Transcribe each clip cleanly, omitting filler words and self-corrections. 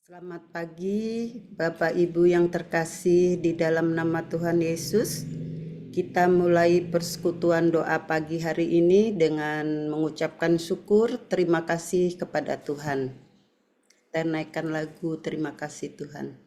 Selamat pagi Bapak Ibu yang terkasih di dalam nama Tuhan Yesus. Kita mulai persekutuan doa pagi hari ini dengan mengucapkan syukur terima kasih kepada Tuhan. Kita naikkan lagu terima kasih Tuhan.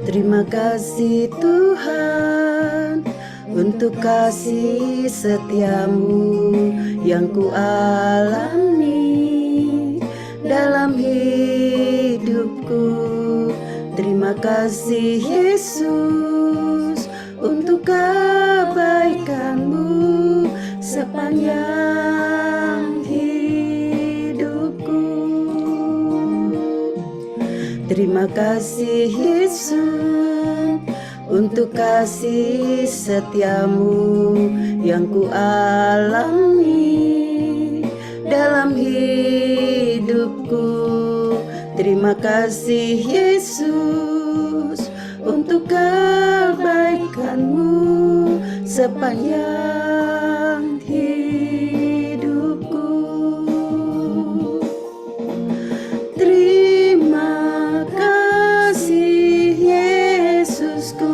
Terima kasih Tuhan untuk kasih setiamu yang kualami dalam hidupku. Terima kasih Yesus untuk kebaikanmu sepanjang hidupku. Terima kasih Yesus untuk kasih setiamu yang kualami dalam hidupku. Terima kasih Yesus untuk kebaikanmu sepanjang hidupku. Terima kasih Yesusku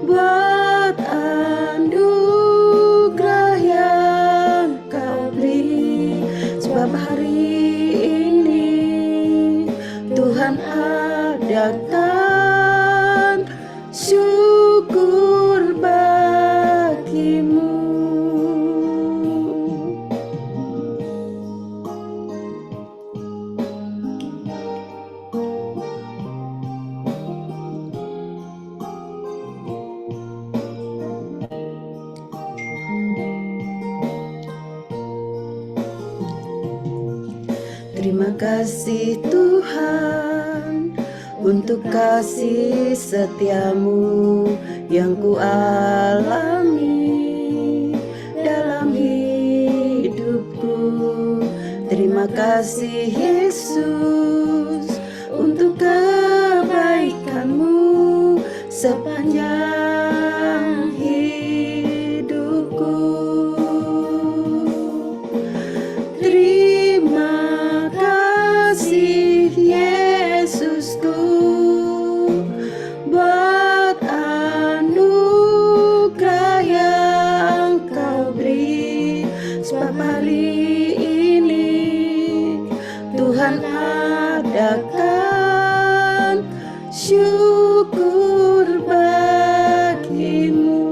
buat anugerah yang kau beri, sebab hari ini Tuhan adakan syukur bagimu. Terima kasih Tuhan untuk kasih setiamu yang kualami dalam hidupku. Terima kasih Yesus untuk kebaikanmu sepanjang hidupku. Terima kasih Yesusku buat anugerah yang kau beri, sebab hari ini Tuhan adakan syukur bagimu.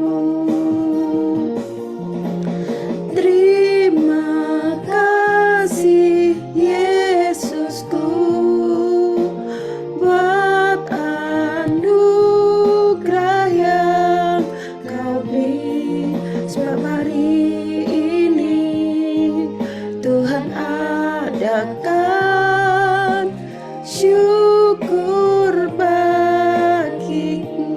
Terima kasih Yesusku buat anugerah yang kau beri, sebab hari ini Tuhan adakan syukur bagimu.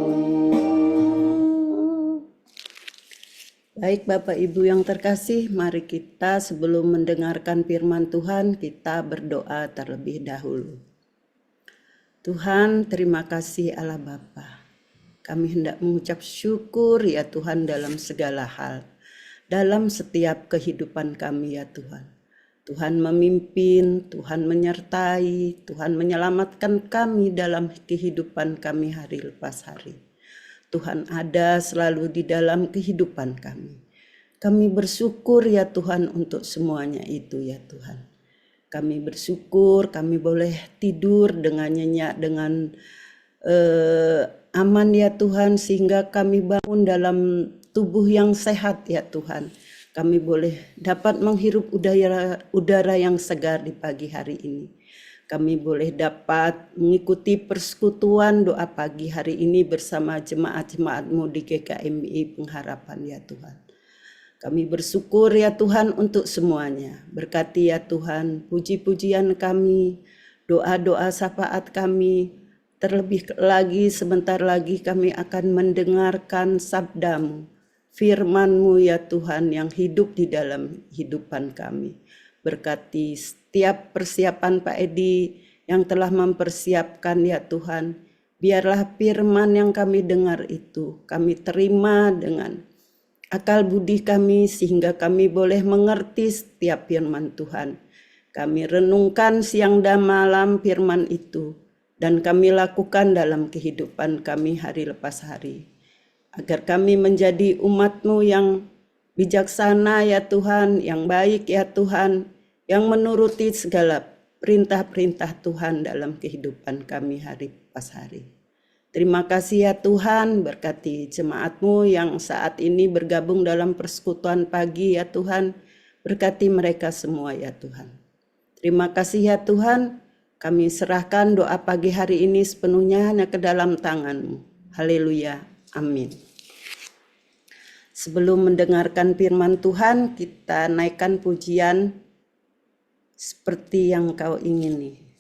Baik Bapak Ibu yang terkasih, mari kita sebelum mendengarkan firman Tuhan, kita berdoa terlebih dahulu. Tuhan, terima kasih Allah Bapa. Kami hendak mengucap syukur ya Tuhan dalam segala hal, dalam setiap kehidupan kami ya Tuhan. Tuhan memimpin, Tuhan menyertai, Tuhan menyelamatkan kami dalam kehidupan kami hari lepas hari. Tuhan ada selalu di dalam kehidupan kami. Kami bersyukur ya Tuhan untuk semuanya itu ya Tuhan. Kami bersyukur kami boleh tidur dengan nyenyak, dengan aman ya Tuhan, sehingga kami bangun dalam tubuh yang sehat ya Tuhan. Kami boleh dapat menghirup udara yang segar di pagi hari ini. Kami boleh dapat mengikuti persekutuan doa pagi hari ini bersama jemaat-jemaat-Mu di GKMI Pengharapan ya Tuhan. Kami bersyukur ya Tuhan untuk semuanya. Berkati ya Tuhan puji-pujian kami, doa-doa syafaat kami, Terlebih lagi sebentar lagi kami akan mendengarkan sabda-Mu, firman-Mu ya Tuhan yang hidup di dalam kehidupan kami. Berkati setiap persiapan Pak Edi yang telah mempersiapkan ya Tuhan. Biarlah firman yang kami dengar itu kami terima dengan akal budi kami sehingga kami boleh mengerti setiap firman Tuhan. Kami renungkan siang dan malam firman itu dan kami lakukan dalam kehidupan kami hari lepas hari. Agar kami menjadi umat-Mu yang bijaksana ya Tuhan, yang baik ya Tuhan, yang menuruti segala perintah-perintah Tuhan dalam kehidupan kami hari lepas hari. Terima kasih ya Tuhan, berkati jemaat-Mu yang saat ini bergabung dalam persekutuan pagi ya Tuhan, berkati mereka semua ya Tuhan. Terima kasih ya Tuhan, kami serahkan doa pagi hari ini sepenuhnya hanya ke dalam tangan-Mu. Haleluya, amin. Sebelum mendengarkan firman Tuhan, kita naikkan pujian seperti yang Kau ingini.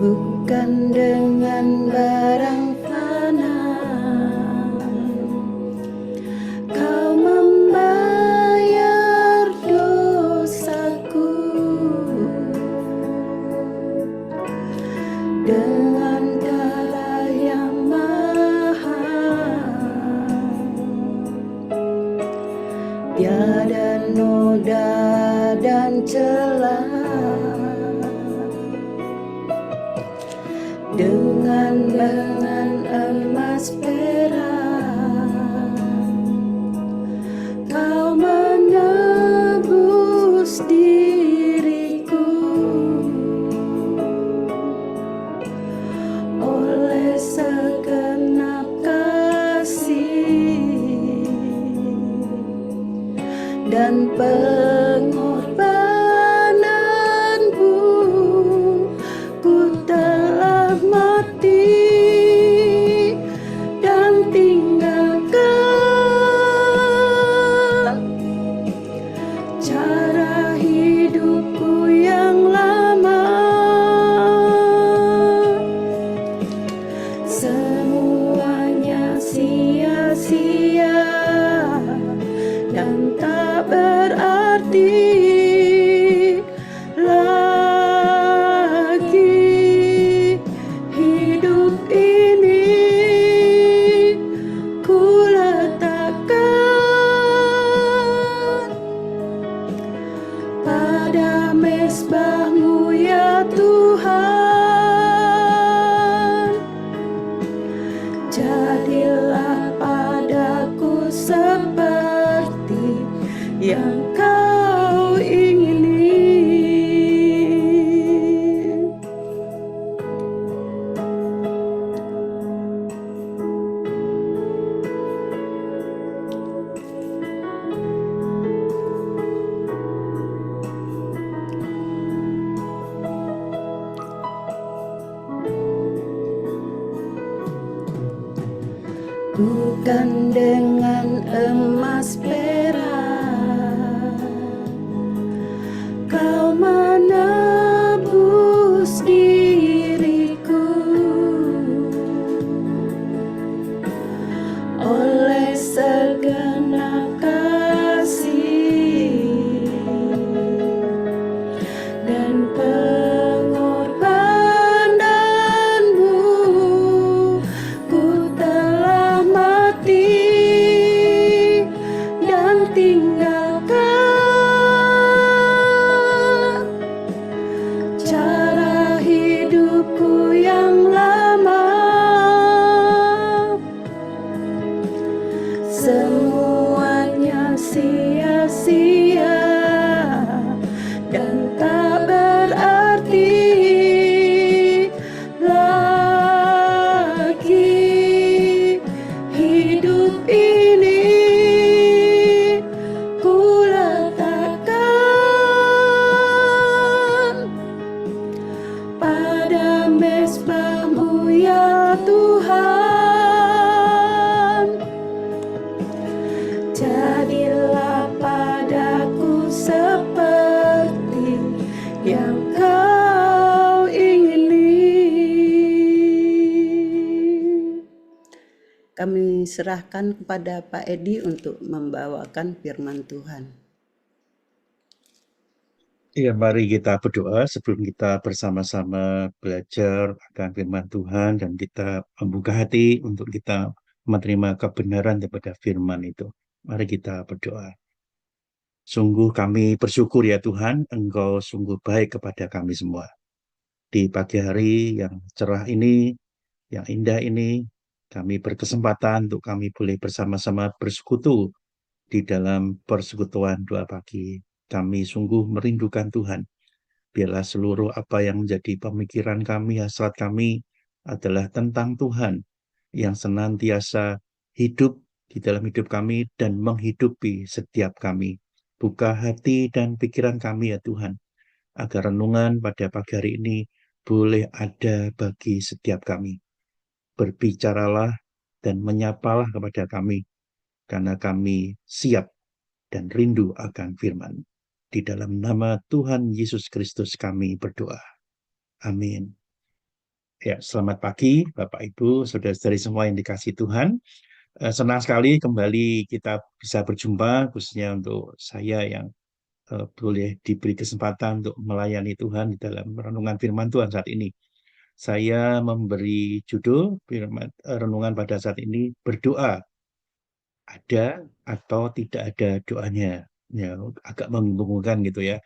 Bukan dengan barang fana Kau membayar dosaku, dengan darah yang mahal, tiada noda dan celah. Dengan lengan emas perak Kau menebus diriku, oleh segenap kasih dan pengorbananmu. Ku telah mati dan tinggalkan cara hidupku yang lama. Semuanya sia-sia dan tak berarti mesbah-Mu ya Tuhan. Jadilah padaku seperti yang Kau ingini. Bukan dengan emas perak Kau menebus diriku, oleh segenap kasih dan pengorbananmu. Ku telah mati dan semuanya sia-sia dan tak berarti lagi. Hidup ini ku letakkan pada mezbah-Mu ya Tuhan. Jadilah padaku seperti yang Kau ingini. Kami serahkan kepada Pak Edi untuk membawakan firman Tuhan. Ya, mari kita berdoa sebelum kita bersama-sama belajar akan firman Tuhan dan kita membuka hati untuk kita menerima kebenaran daripada firman itu. Mari kita berdoa. Sungguh kami bersyukur ya Tuhan, Engkau sungguh baik kepada kami semua. Di pagi hari yang cerah ini, yang indah ini, kami berkesempatan untuk kami boleh bersama-sama bersekutu di dalam persekutuan doa pagi. Kami sungguh merindukan Tuhan. Biarlah seluruh apa yang menjadi pemikiran kami, hasrat kami adalah tentang Tuhan yang senantiasa hidup di dalam hidup kami dan menghidupi setiap kami. Buka hati dan pikiran kami ya Tuhan, agar renungan pada pagi hari ini boleh ada bagi setiap kami. Berbicaralah dan menyapalah kepada kami, karena kami siap dan rindu akan firman. Di dalam nama Tuhan Yesus Kristus kami berdoa. Amin. Ya, selamat pagi Bapak Ibu, saudara-saudari semua yang dikasihi Tuhan. Senang sekali kembali kita bisa berjumpa, khususnya untuk saya yang boleh diberi kesempatan untuk melayani Tuhan di dalam renungan firman Tuhan saat ini. Saya memberi judul renungan pada saat ini, berdoa ada atau tidak ada doanya. Ya, agak membingungkan gitu ya.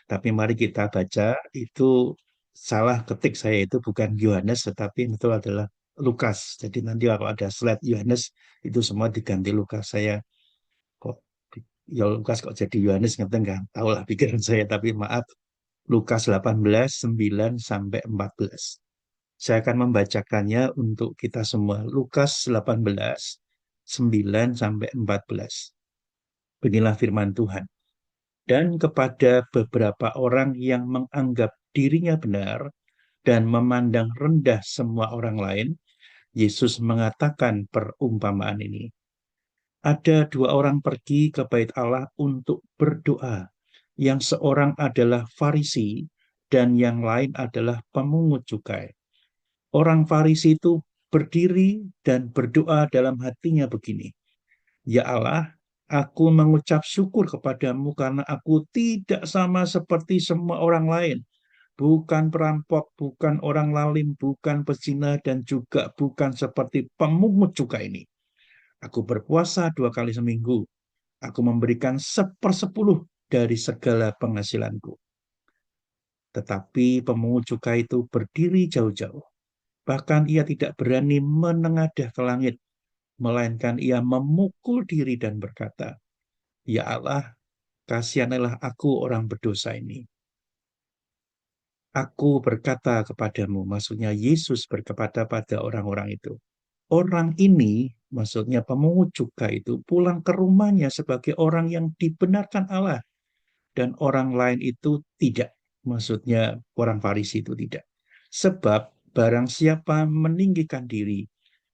Tapi mari kita baca, itu salah ketik saya itu bukan Yohanes, tetapi itu adalah Lukas. Jadi nanti kalau ada slide Yohanes, itu semua diganti Lukas. Saya kok, ya Lukas kok jadi Yohanes, ngerti nggak? Tahu lah pikiran saya, tapi maaf. Lukas 18, 9 sampai 14. Saya akan membacakannya untuk kita semua. Lukas 18, 9 sampai 14. Beginilah firman Tuhan. Dan kepada beberapa orang yang menganggap dirinya benar dan memandang rendah semua orang lain, Yesus mengatakan perumpamaan ini. Ada dua orang pergi ke bait Allah untuk berdoa. Yang seorang adalah Farisi dan yang lain adalah pemungut cukai. Orang Farisi itu berdiri dan berdoa dalam hatinya begini. Ya Allah, aku mengucap syukur kepadamu karena aku tidak sama seperti semua orang lain. Bukan perampok, bukan orang lalim, bukan pezina, dan juga bukan seperti pemungut cukai ini. Aku berpuasa 2 kali seminggu. Aku memberikan 1/10 dari segala penghasilanku. Tetapi pemungut cukai itu berdiri jauh-jauh. Bahkan ia tidak berani menengadah ke langit, melainkan ia memukul diri dan berkata, Ya Allah, kasihanilah aku orang berdosa ini. Aku berkata kepadamu, maksudnya Yesus berkata pada orang-orang itu, orang ini, maksudnya pemungut cukai itu, pulang ke rumahnya sebagai orang yang dibenarkan Allah. Dan orang lain itu tidak. Maksudnya orang Farisi itu tidak. Sebab barang siapa meninggikan diri,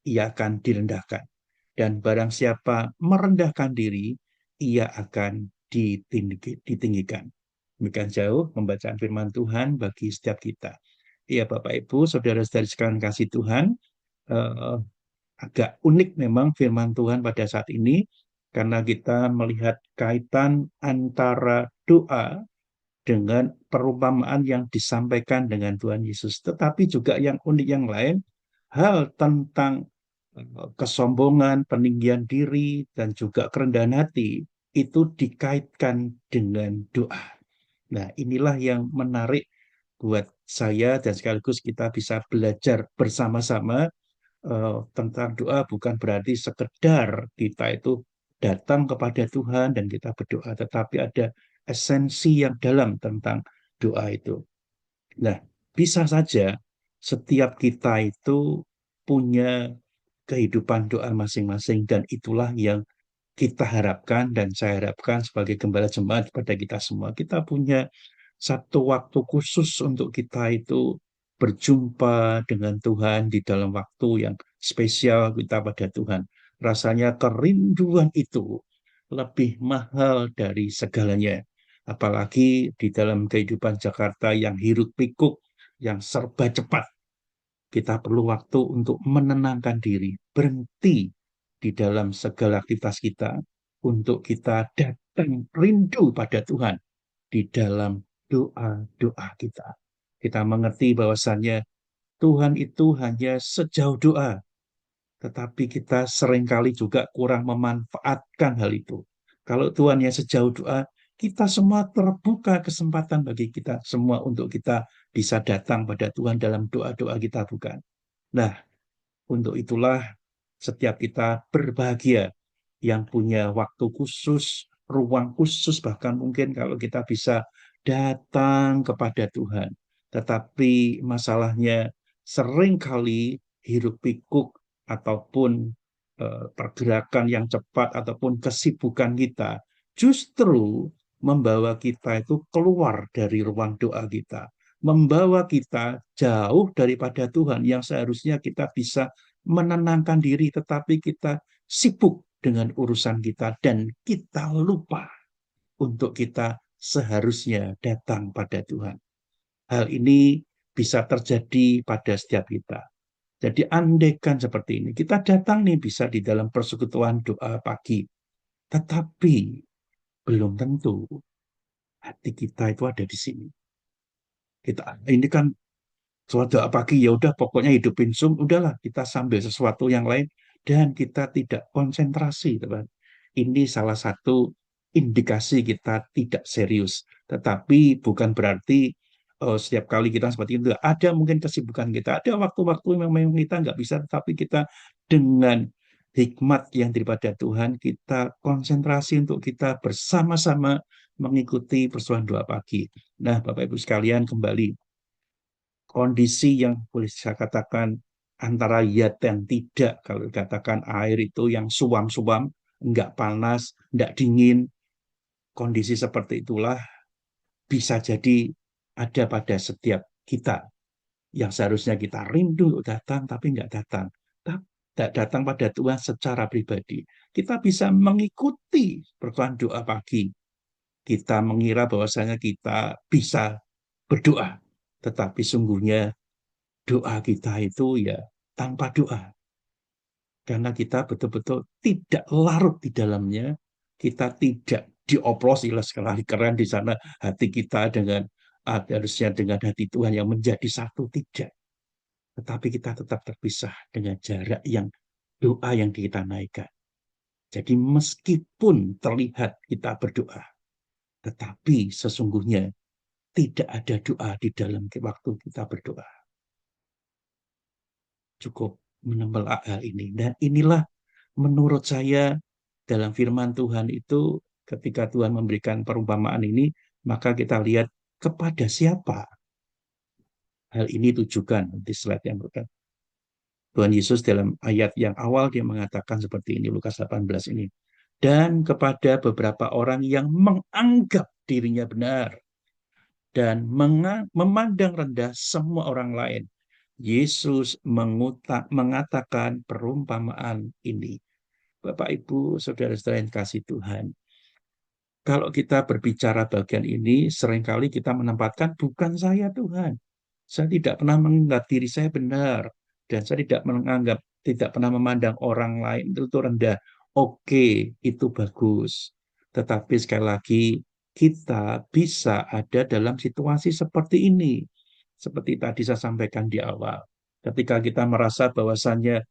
ia akan direndahkan. Dan barang siapa merendahkan diri, ia akan ditinggikan. Demikian jauh pembacaan firman Tuhan bagi setiap kita. Ya Bapak Ibu, saudara-saudari sekalian kasih Tuhan, eh, agak unik memang firman Tuhan pada saat ini, karena kita melihat kaitan antara doa dengan perumpamaan yang disampaikan dengan Tuhan Yesus. Tetapi juga yang unik yang lain, hal tentang kesombongan, peninggian diri, dan juga kerendahan hati, itu dikaitkan dengan doa. Nah, inilah yang menarik buat saya dan sekaligus kita bisa belajar bersama-sama tentang doa. Bukan berarti sekedar kita itu datang kepada Tuhan dan kita berdoa, tetapi ada esensi yang dalam tentang doa itu. Nah, bisa saja setiap kita itu punya kehidupan doa masing-masing, dan itulah yang kita harapkan dan saya harapkan sebagai gembala jemaat kepada kita semua. Kita punya satu waktu khusus untuk kita itu berjumpa dengan Tuhan di dalam waktu yang spesial kita pada Tuhan. Rasanya kerinduan itu lebih mahal dari segalanya. Apalagi di dalam kehidupan Jakarta yang hiruk pikuk, yang serba cepat. Kita perlu waktu untuk menenangkan diri, berhenti di dalam segala aktivitas kita, untuk kita datang rindu pada Tuhan di dalam doa-doa kita. Kita mengerti bahwasannya Tuhan itu hanya sejauh doa, tetapi kita seringkali juga kurang memanfaatkan hal itu. Kalau Tuhan yang sejauh doa, kita semua terbuka kesempatan bagi kita semua untuk kita bisa datang pada Tuhan dalam doa-doa kita, bukan? Nah, untuk itulah setiap kita berbahagia yang punya waktu khusus, ruang khusus, bahkan mungkin kalau kita bisa datang kepada Tuhan. Tetapi masalahnya seringkali hiruk pikuk ataupun pergerakan yang cepat ataupun kesibukan kita justru membawa kita itu keluar dari ruang doa kita, membawa kita jauh daripada Tuhan yang seharusnya kita bisa menenangkan diri, tetapi kita sibuk dengan urusan kita dan kita lupa untuk kita seharusnya datang pada Tuhan. Hal ini bisa terjadi pada setiap kita. Jadi andaikan seperti ini, kita datang nih bisa di dalam persekutuan doa pagi, tetapi belum tentu hati kita itu ada di sini. Kita ini kan suatu doa pagi, ya udah pokoknya hidupin Zoom, udahlah kita sambil sesuatu yang lain dan kita tidak konsentrasi, teman. Ini salah satu indikasi kita tidak serius. Tetapi bukan berarti setiap kali kita seperti itu. Ada mungkin kesibukan kita, ada waktu-waktu memang kita nggak bisa, tetapi kita dengan hikmat yang daripada Tuhan, kita konsentrasi untuk kita bersama-sama mengikuti persoalan doa pagi. Nah, Bapak Ibu sekalian, kembali kondisi yang boleh saya katakan antara ya dan tidak. Kalau dikatakan air itu yang suam-suam, enggak panas, enggak dingin, kondisi seperti itulah bisa jadi ada pada setiap kita, yang seharusnya kita rindu untuk datang tapi enggak datang. Tidak datang pada Tuhan secara pribadi. Kita bisa mengikuti persoalan doa pagi. Kita mengira bahwasanya kita bisa berdoa, tetapi sungguhnya doa kita itu ya tanpa doa. Karena kita betul-betul tidak larut di dalamnya, kita tidak dioplosi lah, sekali keren di sana hati kita dengan harusnya dengan hati Tuhan yang menjadi satu, tidak. Tetapi kita tetap terpisah dengan jarak yang doa yang kita naikkan. Jadi meskipun terlihat kita berdoa, tetapi sesungguhnya tidak ada doa di dalam waktu kita berdoa. Cukup menembak hal ini. Dan inilah menurut saya dalam firman Tuhan itu, ketika Tuhan memberikan perumpamaan ini, maka kita lihat kepada siapa hal ini tujukan. Di slide yang berikut, Tuhan Yesus dalam ayat yang awal dia mengatakan seperti ini, Lukas 18 ini. Dan kepada beberapa orang yang menganggap dirinya benar dan memandang rendah semua orang lain, Yesus mengatakan perumpamaan ini. Bapak, Ibu, Saudara-saudara yang kasih Tuhan, kalau kita berbicara bagian ini, seringkali kita menempatkan bukan saya Tuhan. Saya tidak pernah menganggap diri saya benar. Dan saya tidak menganggap, tidak pernah memandang orang lain itu rendah. Oke, itu bagus. Tetapi sekali lagi, kita bisa ada dalam situasi seperti ini. Seperti tadi saya sampaikan di awal. Ketika kita merasa bahwasannya,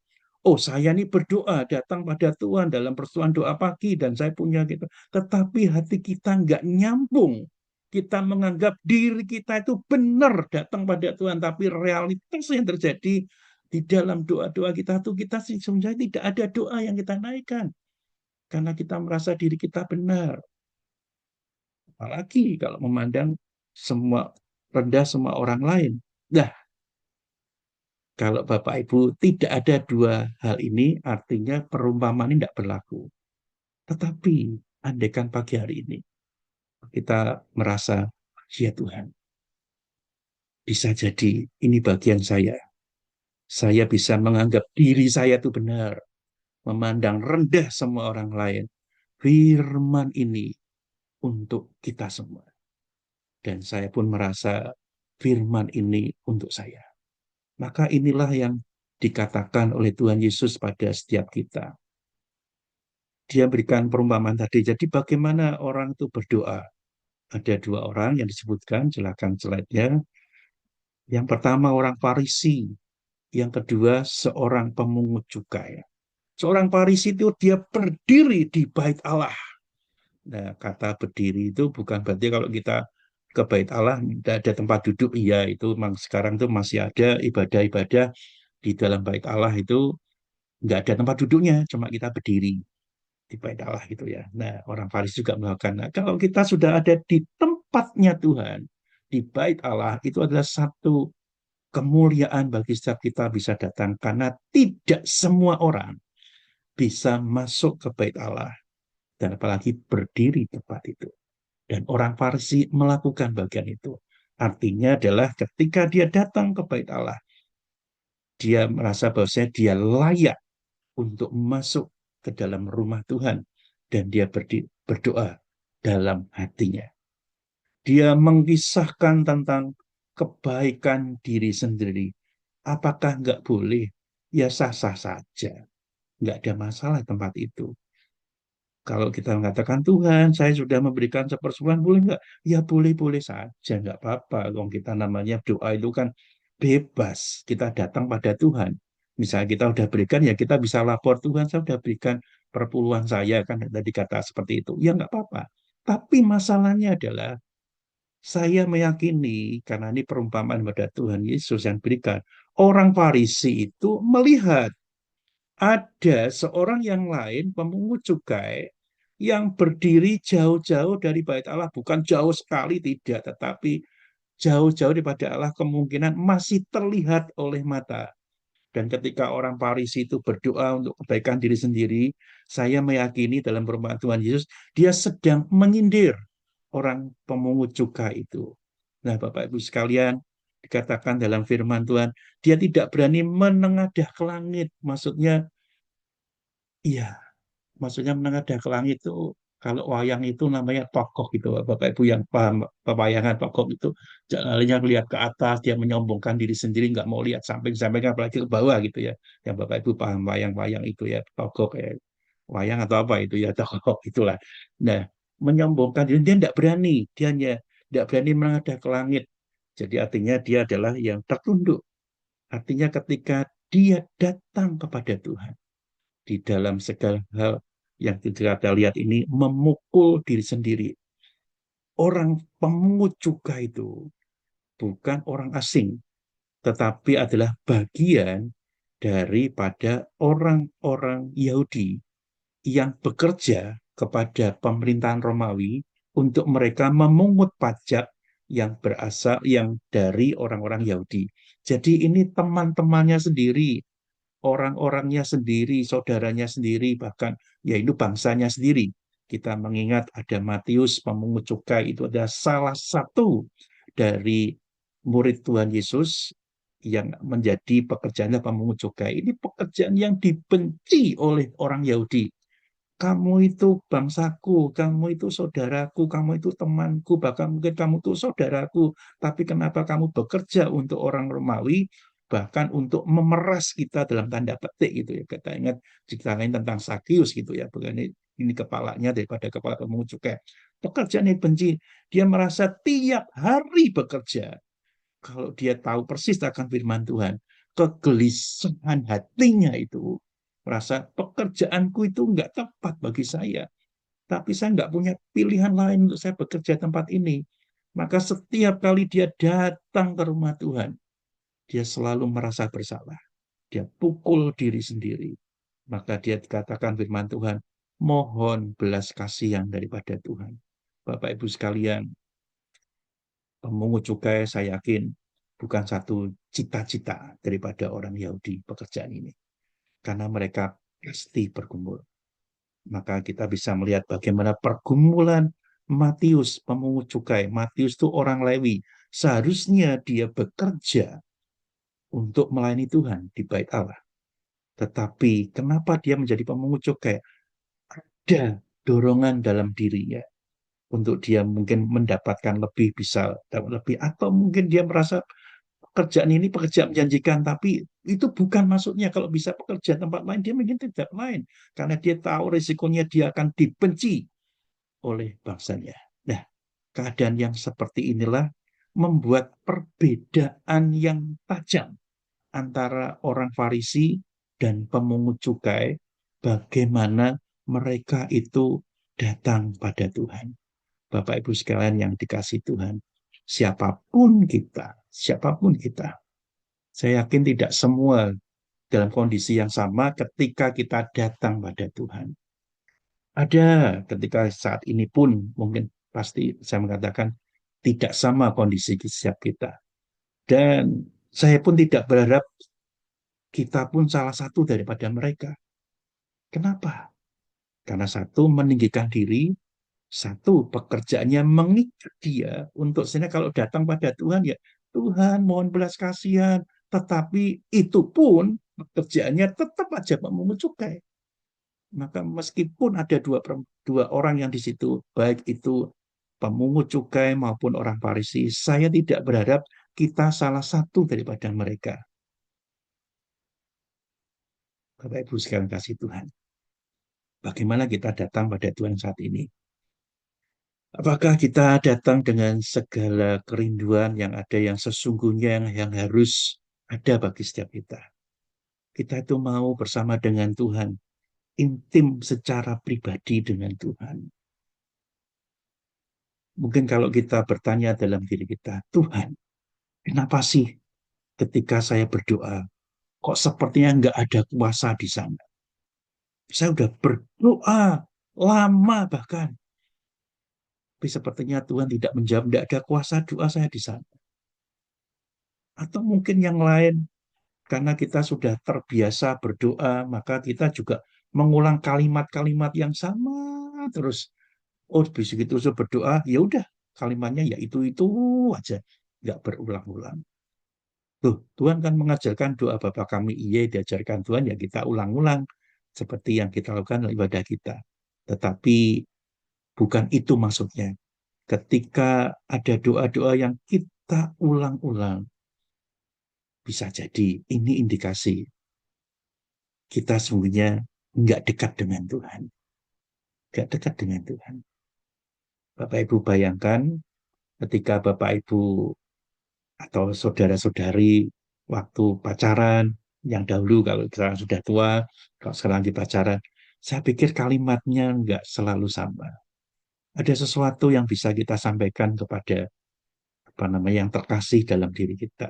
oh saya ini berdoa datang pada Tuhan dalam persoalan doa pagi dan saya punya gitu. Tetapi hati kita nggak nyambung. Kita menganggap diri kita itu benar datang pada Tuhan. Tapi realitas yang terjadi di dalam doa-doa kita itu, kita sebenarnya tidak ada doa yang kita naikkan. karena kita merasa diri kita benar. Apalagi kalau memandang semua rendah semua orang lain. Nah, kalau Bapak Ibu tidak ada dua hal ini, artinya perumpamaan ini tidak berlaku. Tetapi, andaikan pagi hari ini kita merasa, ya Tuhan, bisa jadi ini bagian saya. Saya bisa menganggap diri saya itu benar, memandang rendah semua orang lain. Firman ini untuk kita semua. Dan saya pun merasa firman ini untuk saya. Maka inilah yang dikatakan oleh Tuhan Yesus pada setiap kita. Dia berikan perumpamaan tadi. Jadi bagaimana orang itu berdoa? Ada dua orang yang disebutkan, silakan slide-nya. Yang pertama orang Farisi, yang kedua seorang pemungut cukai. Seorang Farisi itu dia berdiri di bait Allah. Nah, kata berdiri itu bukan berarti kalau kita ke bait Allah tidak ada tempat duduk. Iya, itu memang sekarang tuh masih ada ibadah-ibadah di dalam bait Allah itu nggak ada tempat duduknya, cuma kita berdiri di bait Allah gitu ya. Nah, orang Farisi juga melakukan. Nah, kalau kita sudah ada di tempatnya Tuhan, di bait Allah, itu adalah satu kemuliaan bagi setiap kita bisa datang karena tidak semua orang bisa masuk ke bait Allah dan apalagi berdiri di tempat itu. Dan orang Farisi melakukan bagian itu. Artinya adalah ketika dia datang ke bait Allah, dia merasa bahwasanya dia layak untuk masuk ke dalam rumah Tuhan dan dia berdoa dalam hatinya. Dia mengisahkan tentang kebaikan diri sendiri. Apakah nggak boleh? Ya sah-sah saja. Nggak ada masalah tempat itu. Kalau kita mengatakan, Tuhan, saya sudah memberikan sepersembilan, boleh nggak? Ya boleh-boleh saja, nggak apa-apa. Kalau kita namanya doa itu kan bebas. Kita datang pada Tuhan. Misalnya kita sudah berikan, ya kita bisa lapor, Tuhan, saya sudah berikan perpuluhan saya, kan tadi kata seperti itu. Ya nggak apa-apa. Tapi masalahnya adalah, saya meyakini, karena ini perumpamaan pada Tuhan Yesus yang berikan, orang Farisi itu melihat ada seorang yang lain, pemungut cukai, yang berdiri jauh-jauh dari bait Allah, bukan jauh sekali, tidak, tetapi jauh-jauh daripada Allah kemungkinan masih terlihat oleh mata. Dan ketika orang Farisi itu berdoa untuk kebaikan diri sendiri, saya meyakini dalam perumpamaan Tuhan Yesus, dia sedang menyindir orang pemungut cukai itu. Nah, Bapak Ibu sekalian, dikatakan dalam firman Tuhan, dia tidak berani menengadah ke langit. Maksudnya, iya, maksudnya menengadah ke langit itu kalau wayang itu namanya tokoh gitu, Bapak Ibu yang paham pewayangan tokoh itu jalannya lihat ke atas, dia menyombongkan diri sendiri, nggak mau lihat samping-samping apalagi ke bawah gitu ya. Yang Bapak Ibu paham wayang-wayang itu ya, tokoh kayak wayang atau apa itu ya, tokoh itulah. Nah, menyombongkan diri dia tidak berani, dia hanya tidak berani menengadah ke langit. Jadi artinya dia adalah yang tertunduk. Artinya ketika dia datang kepada Tuhan di dalam segala hal yang kita lihat ini memukul diri sendiri. Orang pemungut cukai itu bukan orang asing, tetapi adalah bagian daripada orang-orang Yahudi yang bekerja kepada pemerintahan Romawi untuk mereka memungut pajak yang berasal yang dari orang-orang Yahudi. Jadi ini teman-temannya sendiri, orang-orangnya sendiri, saudaranya sendiri, bahkan yaitu bangsanya sendiri. Kita mengingat ada Matius pemungut cukai itu adalah salah satu dari murid Tuhan Yesus yang menjadi pekerjaannya pemungut cukai. Ini pekerjaan yang dibenci oleh orang Yahudi. Kamu itu bangsaku, kamu itu saudaraku, kamu itu temanku, bahkan mungkin kamu itu saudaraku. Tapi kenapa kamu bekerja untuk orang Romawi, bahkan untuk memeras kita dalam tanda petik gitu ya. Kita ingat cerita lain tentang Sakius gitu ya, bukan ini kepalanya daripada kepala pemungut cukai. Pekerjaan yang benci, dia merasa tiap hari bekerja. Kalau dia tahu persis akan firman Tuhan, kegelisahan hatinya itu merasa pekerjaanku itu nggak tepat bagi saya, tapi saya nggak punya pilihan lain untuk saya bekerja tempat ini. Maka setiap kali dia datang ke rumah Tuhan, dia selalu merasa bersalah. Dia pukul diri sendiri. Maka dia dikatakan firman Tuhan, mohon belas kasihan daripada Tuhan. Bapak Ibu sekalian, pemungut cukai saya yakin bukan satu cita-cita daripada orang Yahudi pekerjaan ini. Karena mereka pasti bergumul. Maka kita bisa melihat bagaimana pergumulan Matius, pemungut cukai. Matius itu orang Lewi. Seharusnya dia bekerja untuk melayani Tuhan di bait Allah. Tetapi kenapa dia menjadi pemungut cukai? Ada dorongan dalam dirinya untuk dia mungkin mendapatkan lebih, bisa dapat lebih, atau mungkin dia merasa pekerjaan ini pekerjaan menjanjikan, tapi itu bukan maksudnya. Kalau bisa pekerjaan tempat lain, dia mungkin tidak lain, karena dia tahu risikonya dia akan dibenci oleh bangsanya. Nah, keadaan yang seperti inilah membuat perbedaan yang tajam antara orang Farisi dan pemungut cukai, bagaimana mereka itu datang pada Tuhan. Bapak Ibu sekalian yang dikasih Tuhan, siapapun kita, saya yakin tidak semua dalam kondisi yang sama ketika kita datang pada Tuhan. Ada ketika saat ini pun mungkin pasti saya mengatakan tidak sama kondisi setiap kita. Dan saya pun tidak berharap kita pun salah satu daripada mereka. Kenapa? Karena satu meninggikan diri, satu pekerjaannya mengikat dia untuk sehingga kalau datang pada Tuhan ya Tuhan mohon belas kasihan, tetapi itu pun pekerjaannya tetap aja memungut cukai. Maka meskipun ada dua orang yang di situ, baik itu pemungut cukai maupun orang Farisi, saya tidak berharap kita salah satu daripada mereka. Bapak Ibu sekalian kasih Tuhan, bagaimana kita datang pada Tuhan saat ini? Apakah kita datang dengan segala kerinduan yang ada, yang sesungguhnya yang harus ada bagi setiap kita? Kita itu mau bersama dengan Tuhan, intim secara pribadi dengan Tuhan. Mungkin kalau kita bertanya dalam diri kita, Tuhan, kenapa sih ketika saya berdoa, kok sepertinya nggak ada kuasa di sana? Saya udah berdoa lama bahkan, tapi sepertinya Tuhan tidak menjawab, tidak ada kuasa doa saya di sana. Atau mungkin yang lain, karena kita sudah terbiasa berdoa, maka kita juga mengulang kalimat-kalimat yang sama terus. Oh, begitu sudah berdoa, ya udah kalimatnya ya itu aja, nggak berulang-ulang. Tuh, Tuhan kan mengajarkan doa Bapa kami iya diajarkan Tuhan ya kita ulang-ulang seperti yang kita lakukan dalam ibadah kita. Tetapi bukan itu maksudnya. Ketika ada doa-doa yang kita ulang-ulang, bisa jadi ini indikasi kita sungguhnya nggak dekat dengan Tuhan. Nggak dekat dengan Tuhan. Bapak Ibu bayangkan ketika Bapak Ibu atau saudara-saudari waktu pacaran, yang dahulu kalau sekarang sudah tua, kalau sekarang di pacaran, saya pikir kalimatnya nggak selalu sama. Ada sesuatu yang bisa kita sampaikan kepada apa namanya yang terkasih dalam diri kita.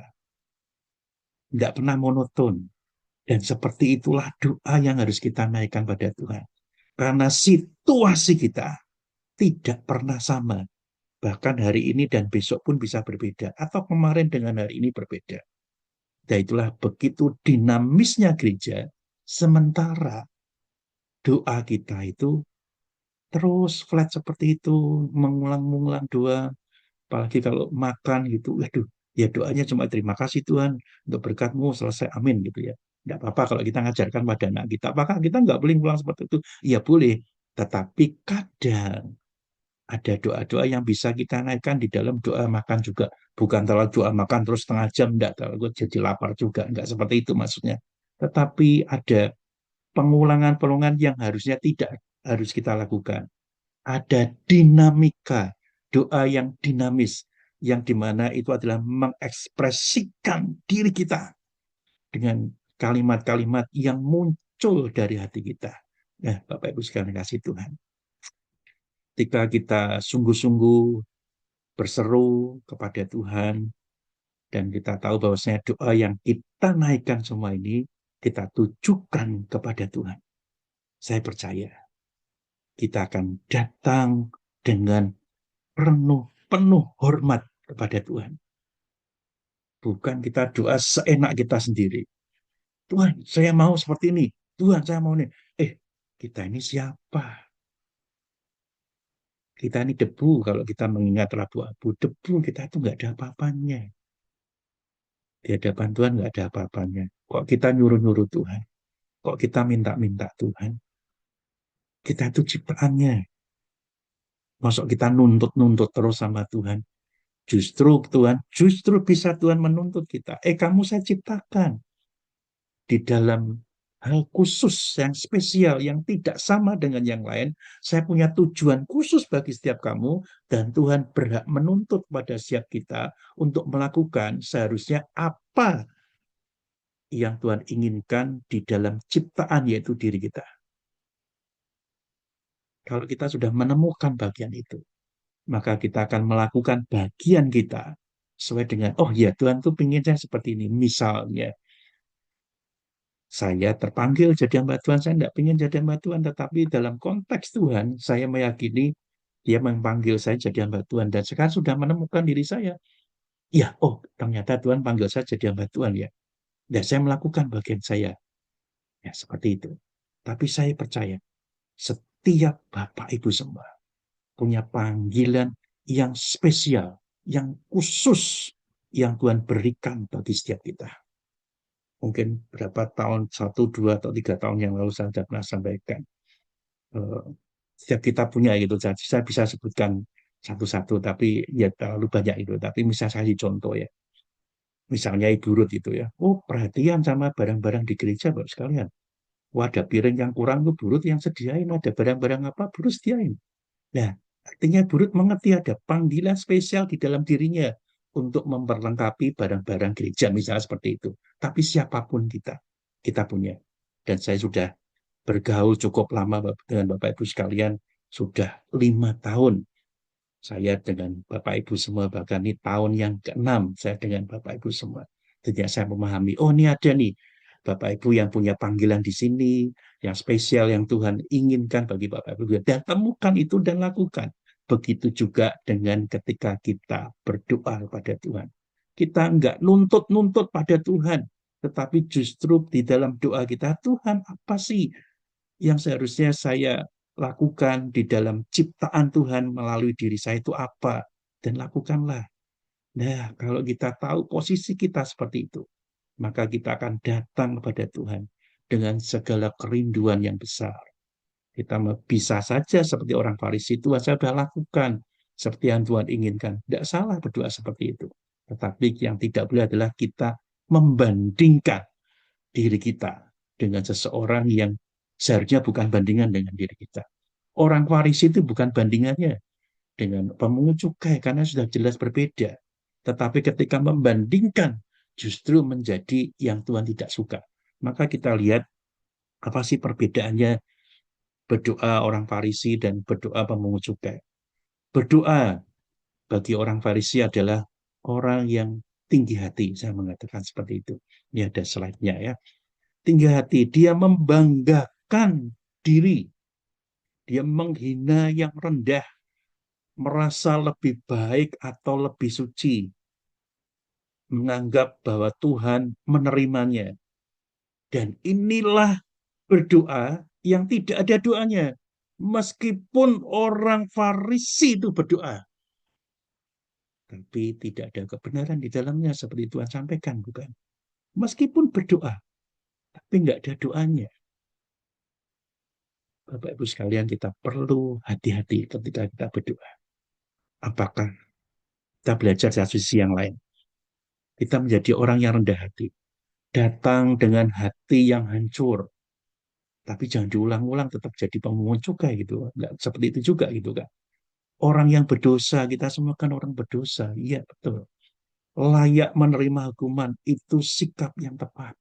Nggak pernah monoton. Dan seperti itulah doa yang harus kita naikkan pada Tuhan. Karena situasi kita tidak pernah sama. Bahkan hari ini dan besok pun bisa berbeda. Atau kemarin dengan hari ini berbeda. Dan itulah begitu dinamisnya gereja. Sementara doa kita itu terus flat seperti itu. Mengulang-ulang doa. Apalagi kalau makan gitu. Waduh, ya doanya cuma terima kasih Tuhan untuk berkatmu selesai. Amin gitu ya. Tidak apa-apa kalau kita ngajarkan pada anak kita. Apakah kita nggak boleh pulang seperti itu? Ya boleh. Tetapi kadang ada doa-doa yang bisa kita naikkan di dalam doa makan juga. Bukan terlalu doa makan terus setengah jam, enggak terlalu jadi lapar juga. Enggak seperti itu maksudnya. Tetapi ada pengulangan-pengulangan yang harusnya tidak harus kita lakukan. Ada dinamika, doa yang dinamis, yang dimana itu adalah mengekspresikan diri kita dengan kalimat-kalimat yang muncul dari hati kita. Nah, Bapak Ibu sekalian kasih Tuhan. Ketika kita sungguh-sungguh berseru kepada Tuhan dan kita tahu bahwasanya doa yang kita naikkan semua ini kita tujukan kepada Tuhan. Saya percaya kita akan datang dengan penuh hormat kepada Tuhan. Bukan kita doa seenak kita sendiri. Tuhan, saya mau seperti ini. Tuhan, saya mau ini. Kita ini siapa? Kita ini debu. Kalau kita mengingat Rabu-Abu, debu kita itu nggak ada apa-apanya. Di hadapan Tuhan nggak ada apa-apanya. Kok kita nyuruh-nyuruh Tuhan? Kok kita minta-minta Tuhan? Kita itu ciptaannya. Masuk kita nuntut-nuntut terus sama Tuhan. Justru bisa Tuhan menuntut kita. Kamu saya ciptakan di dalam hal khusus yang spesial, yang tidak sama dengan yang lain. Saya punya tujuan khusus bagi setiap kamu, dan Tuhan berhak menuntut pada setiap kita untuk melakukan seharusnya apa yang Tuhan inginkan di dalam ciptaan, yaitu diri kita. Kalau kita sudah menemukan bagian itu, maka kita akan melakukan bagian kita sesuai dengan, oh ya, Tuhan tuh ingin saya seperti ini. Misalnya, saya terpanggil jadi hamba Tuhan, saya tidak ingin jadi hamba Tuhan, tetapi dalam konteks Tuhan, saya meyakini dia memanggil saya jadi hamba Tuhan, dan sekarang sudah menemukan diri saya. Ya, oh, ternyata Tuhan panggil saya jadi hamba Tuhan ya. Dan saya melakukan bagian saya. Ya, seperti itu. Tapi saya percaya, setiap Bapak Ibu semua punya panggilan yang spesial, yang khusus, yang Tuhan berikan bagi setiap kita. Mungkin berapa tahun, 1, 2, atau 3 tahun yang lalu saya sudah pernah sampaikan. Setiap kita punya itu, saya bisa sebutkan satu-satu, tapi ya terlalu banyak itu. Tapi misalnya saya contoh ya, misalnya Ibu Ruth itu ya, oh perhatian sama barang-barang di gereja Bapak sekalian. Wah, ada piring yang kurang tuh Bu Ruth yang sediain, ada barang-barang apa Bu Ruth sediain. Nah, artinya Bu Ruth mengerti ada panggilan spesial di dalam dirinya untuk memperlengkapi barang-barang gereja, misalnya seperti itu. Tapi siapapun kita punya. Dan saya sudah bergaul cukup lama dengan Bapak Ibu sekalian, sudah 5 tahun saya dengan Bapak Ibu semua, bahkan ini tahun yang ke-6 saya dengan Bapak Ibu semua. Jadi saya memahami, oh ini ada nih Bapak Ibu yang punya panggilan di sini, yang spesial, yang Tuhan inginkan bagi Bapak Ibu. Dan temukan itu dan lakukan. Begitu juga dengan ketika kita berdoa kepada Tuhan. Kita enggak nuntut-nuntut pada Tuhan, tetapi justru di dalam doa kita, Tuhan apa sih yang seharusnya saya lakukan di dalam ciptaan Tuhan melalui diri saya itu apa? Dan lakukanlah. Nah, kalau kita tahu posisi kita seperti itu, maka kita akan datang kepada Tuhan dengan segala kerinduan yang besar. Kita bisa saja seperti orang Farisi, Tuhan saya sudah lakukan seperti yang Tuhan inginkan. Tidak salah berdoa seperti itu. Tetapi yang tidak boleh adalah kita membandingkan diri kita dengan seseorang yang seharusnya bukan bandingan dengan diri kita. Orang Farisi itu bukan bandingannya dengan pemungut cukai karena sudah jelas berbeda. Tetapi ketika membandingkan justru menjadi yang Tuhan tidak suka. Maka kita lihat apa sih perbedaannya berdoa orang Farisi dan berdoa pemungut cukai. Berdoa bagi orang Farisi adalah orang yang tinggi hati, saya mengatakan seperti itu. Ini ada slide-nya ya. Tinggi hati, dia membanggakan diri, dia menghina yang rendah, merasa lebih baik atau lebih suci, menganggap bahwa Tuhan menerimanya. Dan inilah berdoa yang tidak ada doanya. Meskipun orang Farisi itu berdoa, tapi tidak ada kebenaran di dalamnya seperti Tuhan sampaikan, bukan? Meskipun berdoa, tapi nggak ada doanya. Bapak Ibu sekalian, kita perlu hati-hati ketika kita berdoa. Apakah kita belajar dari sisi yang lain? Kita menjadi orang yang rendah hati. Datang dengan hati yang hancur. Tapi jangan diulang-ulang, tetap jadi pemungut cukai gitu. Nggak seperti itu juga gitu kan. Orang yang berdosa, kita semua kan orang berdosa. Iya, betul. Layak menerima hukuman, itu sikap yang tepat.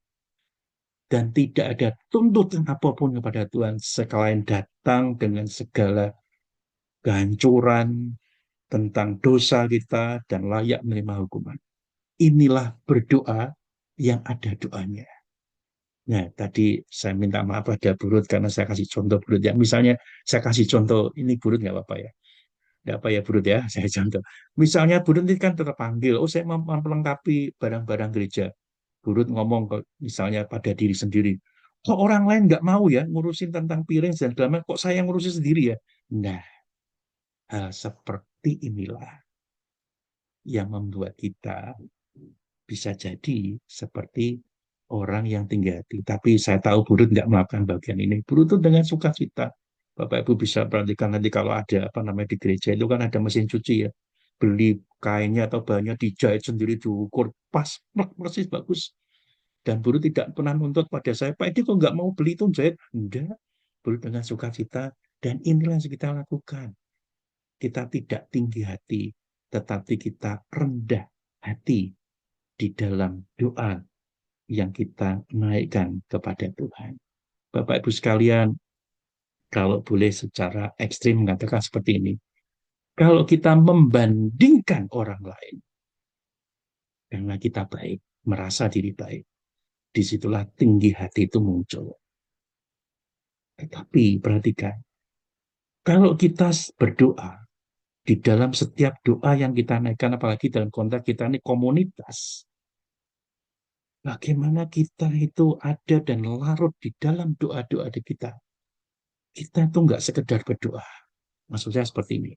Dan tidak ada tuntutan apapun kepada Tuhan selain datang dengan segala kehancuran tentang dosa kita dan layak menerima hukuman. Inilah berdoa yang ada doanya. Nah, tadi saya minta maaf pada Burut karena saya kasih contoh Burut ya. Misalnya saya kasih contoh ini Burut nggak apa-apa ya. Nggak apa ya Burut ya, saya contoh. Misalnya Burut ini kan terpanggil, oh saya mau melengkapi barang-barang gereja. Burut ngomong ke misalnya pada diri sendiri, kok orang lain nggak mau ya ngurusin tentang piring dan segala macam, kok saya ngurusin sendiri ya. Nah, hal seperti inilah yang membuat kita bisa jadi seperti orang yang tinggi hati. Tapi saya tahu Burut nggak melakukan bagian ini. Burut itu dengan sukacita. Bapak Ibu bisa perhatikan nanti kalau ada apa namanya di gereja itu kan ada mesin cuci ya. Beli kainnya atau bahannya dijahit sendiri diukur pas persis bagus. Dan Burut tidak pernah nuntut pada saya, Pak ini kok nggak mau beli itu jahit? Enggak. Burut dengan sukacita. Dan inilah yang kita lakukan. Kita tidak tinggi hati, tetapi kita rendah hati di dalam doa yang kita naikkan kepada Tuhan. Bapak Ibu sekalian, kalau boleh secara ekstrim mengatakan seperti ini, kalau kita membandingkan orang lain, karena kita baik, merasa diri baik, disitulah tinggi hati itu muncul. Tetapi perhatikan, kalau kita berdoa, di dalam setiap doa yang kita naikkan, apalagi dalam konteks kita ini komunitas, bagaimana kita itu ada dan larut di dalam doa-doa di kita. Kita itu nggak sekedar berdoa. Maksudnya seperti ini.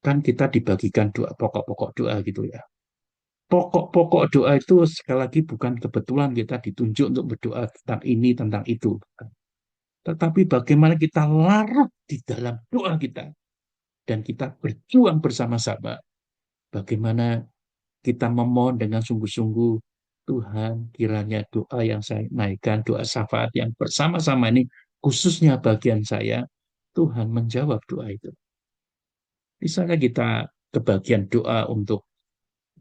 Kan kita dibagikan doa, pokok-pokok doa gitu ya. Pokok-pokok doa itu sekali lagi bukan kebetulan kita ditunjuk untuk berdoa tentang ini, tentang itu. Tetapi bagaimana kita larut di dalam doa kita. Dan kita berjuang bersama-sama. Bagaimana kita memohon dengan sungguh-sungguh, Tuhan kiranya doa yang saya naikkan, doa syafaat yang bersama-sama ini, khususnya bagian saya, Tuhan menjawab doa itu. Misalnya kita kebagian doa untuk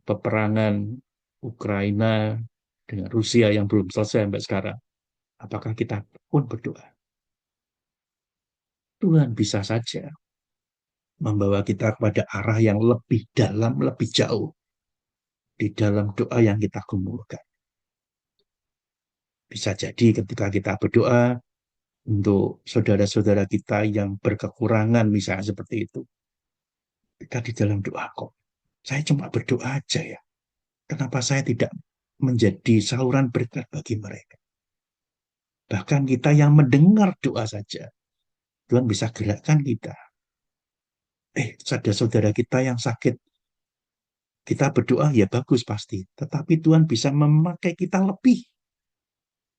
peperangan Ukraina dengan Rusia yang belum selesai sampai sekarang. Apakah kita pun berdoa? Tuhan bisa saja membawa kita kepada arah yang lebih dalam, lebih jauh di dalam doa yang kita gumulkan. Bisa jadi ketika kita berdoa untuk saudara-saudara kita yang berkekurangan, misalnya seperti itu. Kita di dalam doa kok. Saya cuma berdoa aja ya. Kenapa saya tidak menjadi saluran berkat bagi mereka? Bahkan kita yang mendengar doa saja, Tuhan bisa gerakkan kita. Saudara-saudara kita yang sakit, kita berdoa ya bagus pasti. Tetapi Tuhan bisa memakai kita lebih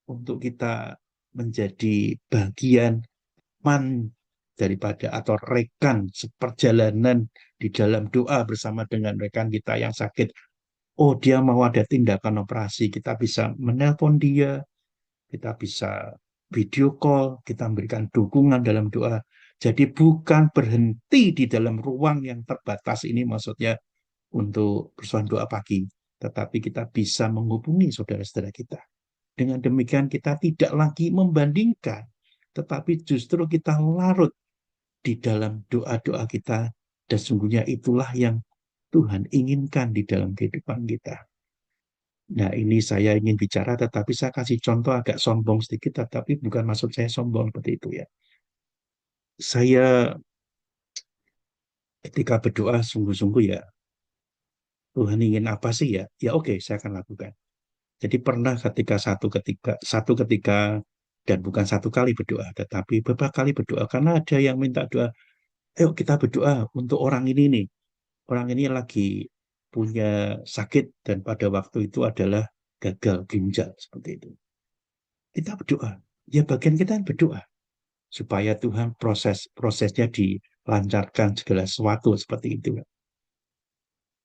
untuk kita menjadi bagian man daripada atau rekan seperjalanan di dalam doa bersama dengan rekan kita yang sakit. Oh, dia mau ada tindakan operasi, kita bisa menelpon dia, kita bisa video call, kita memberikan dukungan dalam doa. Jadi bukan berhenti di dalam ruang yang terbatas ini maksudnya untuk persoalan doa pagi, tetapi kita bisa menghubungi saudara-saudara kita. Dengan demikian kita tidak lagi membandingkan, tetapi justru kita larut di dalam doa-doa kita, dan sungguhnya itulah yang Tuhan inginkan di dalam kehidupan kita. Nah, ini saya ingin bicara, tetapi saya kasih contoh agak sombong sedikit, tetapi bukan maksud saya sombong seperti itu ya. Saya ketika berdoa sungguh-sungguh ya, Tuhan ingin apa sih ya? Ya oke, saya akan lakukan. Jadi pernah satu ketika dan bukan satu kali berdoa, tetapi beberapa kali berdoa karena ada yang minta doa. Ayo kita berdoa untuk orang ini nih. Orang ini lagi punya sakit dan pada waktu itu adalah gagal ginjal seperti itu. Kita berdoa. Ya bagian kita berdoa supaya Tuhan prosesnya dilancarkan segala sesuatu seperti itu.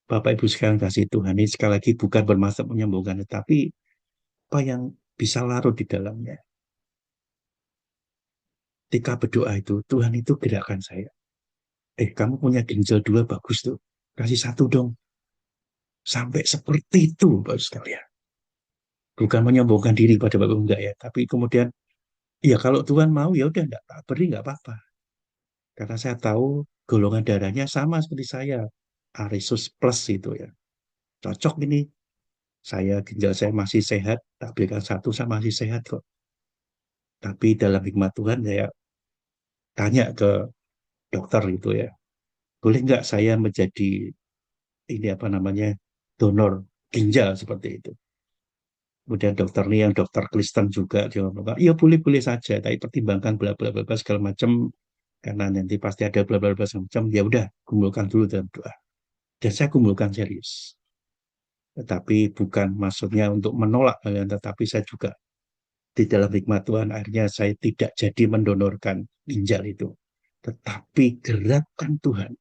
Bapak Ibu sekalian kasih Tuhan ini sekali lagi bukan bermaksud menyembuhkan, tetapi apa yang bisa larut di dalamnya. Ketika berdoa itu, Tuhan itu gerakan saya. Kamu punya ginjal dua bagus tuh. Kasih satu dong. Sampai seperti itu, Bapak sekalian. Bukan menyombongkan diri pada Bapak enggak ya. Tapi kemudian, ya kalau Tuhan mau, ya udah enggak beri enggak apa-apa. Karena saya tahu golongan darahnya sama seperti saya. Arisus plus itu ya. Cocok ini. Ginjal saya masih sehat, tak berikan satu, saya masih sehat kok. Tapi dalam hikmat Tuhan saya tanya ke dokter itu ya, boleh nggak saya menjadi ini apa namanya donor ginjal seperti itu. Kemudian dokter ini yang dokter Kristen juga dia ngomong, iya boleh boleh saja, tapi pertimbangkan bla bla bla bla segala macam karena nanti pasti ada bla bla bla segala macam. Ya udah, kumpulkan dulu dalam doa. Dan saya kumpulkan serius. Tetapi bukan maksudnya untuk menolak kalian, tetapi saya juga di dalam hikmat Tuhan akhirnya saya tidak jadi mendonorkan ginjal itu. Tetapi gerakan Tuhan